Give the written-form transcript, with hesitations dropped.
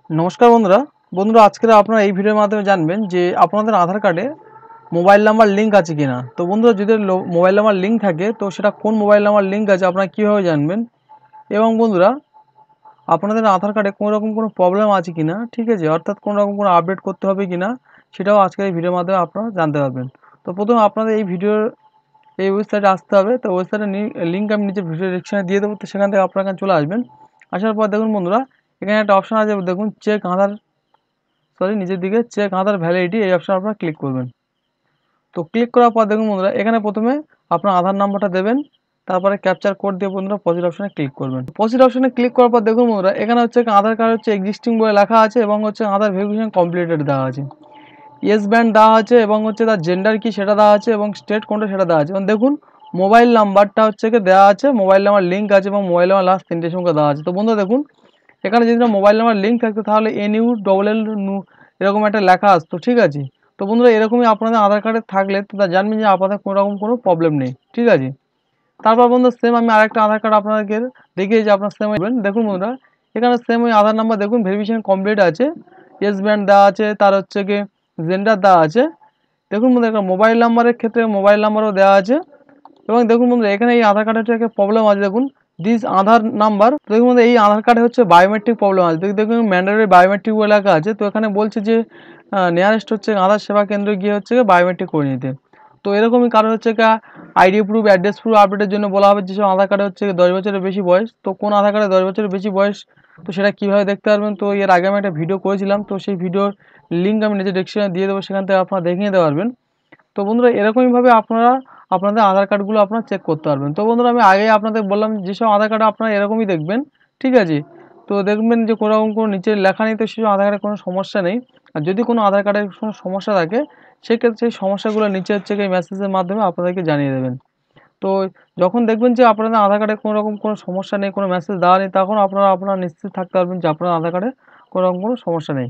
নমস্কার বন্ধুরা। আজকের আপনারা এই ভিডিওর মাধ্যমে জানবেন যে আপনাদের আধার কার্ডে মোবাইল নাম্বার লিঙ্ক আছে কিনা। তো বন্ধুরা, যদি মোবাইল নাম্বার লিঙ্ক থাকে তো সেটা কোন মোবাইল নাম্বার লিঙ্ক আছে আপনারা কীভাবে জানবেন, এবং বন্ধুরা আপনাদের আধার কার্ডে কোনো রকম কোনো প্রবলেম আছে কিনা, ঠিক আছে, অর্থাৎ কোনো রকম কোনো আপডেট করতে হবে কিনা, সেটাও আজকের এই ভিডিওর মাধ্যমে আপনারা জানতে পারবেন। তো প্রথমে আপনাদের এই ওয়েবসাইটে আসতে হবে। তো ওয়েবসাইটের লিঙ্ক আমি নিচে ভিডিও ডিসক্রিপশনে দিয়ে দেবো। তো সেখান থেকে আপনারা এখানে চলে আসবেন। আসার পর দেখুন বন্ধুরা, এখানে একটা অপশান আছে, দেখুন নিচের দিকে চেক আধার ভ্যালিডিটি, এই অপশন আপনারা ক্লিক করবেন। তো ক্লিক করার পর দেখুন বন্ধুরা, এখানে প্রথমে আপনার আধার নাম্বারটা দেবেন, তারপরে ক্যাপচার কোড দিয়ে বন্ধুরা প্রসিড অপশনে ক্লিক করবেন। প্রসিড অপশনে ক্লিক করার পর দেখুন বন্ধুরা, এখানে হচ্ছে আধার কার্ড হচ্ছে এক্সিস্টিং বলে লেখা আছে, এবং হচ্ছে আধার ভেরিফিকেশন কমপ্লিটেড দেওয়া আছে, ইয়েস ব্যান্ড দেওয়া আছে, এবং হচ্ছে তার জেন্ডার কি সেটা দেওয়া আছে, এবং স্টেট কোনটা সেটা দেওয়া আছে। এবং দেখুন মোবাইল নাম্বারটা হচ্ছে দেওয়া আছে, মোবাইল নাম্বার লিঙ্ক আছে, এবং মোবাইল নাম্বার লাস্ট 3টে সংখ্যা দেওয়া আছে। তো বন্ধুরা দেখুন, এখানে যদি মোবাইল নাম্বার লিঙ্ক থাকতো তাহলে NULL এরকম একটা লেখা আসতো, ঠিক আছে। তো বন্ধুরা, এরকমই আপনাদের আধার কার্ডে থাকলে তো তা জানবেন যে আপনাদের কোনো রকম কোনো প্রবলেম নেই, ঠিক আছে। তারপর বন্ধুরা সেম আমি আরেকটা আধার কার্ড আপনাদেরকে দেখিয়ে যে আপনার সেম দেখুন বন্ধুরা, এখানে সেম ওই আধার নাম্বার দেখুন ভেরিফিকেশন কমপ্লিট আছে, ইয়েস ব্যান্ড দেওয়া আছে, তার হচ্ছে গিয়ে জেন্ডার দেওয়া আছে। দেখুন বন্ধুরা, একটা মোবাইল নাম্বারের ক্ষেত্রে মোবাইল নাম্বারও দেওয়া আছে। এবং দেখুন বন্ধুরা, এখানে এই আধার কার্ডের একটা প্রবলেম আছে, দেখুন দিস আধার নাম্বার। দেখুন বন্ধুরা, এই আধার কার্ডে হচ্ছে বায়োমেট্রিক প্রবলেম আছে। দেখুন ম্যান্ডেটরি বায়োমেট্রিক বলে লেখা আছে। তো এখানে বলছে যে নিয়ারেস্ট হচ্ছে আধার সেবা কেন্দ্রে গিয়ে হচ্ছে বায়োমেট্রিক করে নিতে। তো এরকমই কারণ হচ্ছে আইডি প্রুফ, অ্যাড্রেস প্রুফ আপডেটের জন্য বলা হবে যেসব আধার কার্ডে হচ্ছে 10 বছরের বেশি বয়স। তো কোন আধার কার্ডে 10 বছরের বেশি বয়স, তো সেটা কীভাবে দেখতে পারবেন, তো এর আগে আমি একটা ভিডিও করেছিলাম, তো সেই ভিডিওর লিঙ্ক আমি নিচে ডেসক্রিপশনে দিয়ে দেবো, সেখান থেকে আপনারা দেখে নিতে পারবেন। তো বন্ধুরা, এরকমইভাবে আপনারা আপনাদের আধার কার্ডগুলো আপনারা চেক করতে পারবেন। তো বন্ধুরা, আমি আগেই আপনাদের বললাম যেসব আধার কার্ডে আপনারা এরকমই দেখবেন, ঠিক আছে। তো দেখবেন যে কোনো রকম কোনো নিচে লেখা নেই, তো সেসব আধার কার্ডে কোনো সমস্যা নেই। আর যদি কোনো আধার কার্ডের কোনো সমস্যা থাকে, সেক্ষেত্রে সেই সমস্যাগুলো নিচে হচ্ছে এই মেসেজের মাধ্যমে আপনাদেরকে জানিয়ে দেবেন। তো যখন দেখবেন যে আপনাদের আধার কার্ডে কোনো রকম কোনো সমস্যা নেই, কোনো মেসেজ দেওয়া নেই, তখন আপনারা নিশ্চিত থাকতে পারবেন যে আপনার আধার কার্ডে কোনো রকম কোনো সমস্যা নেই।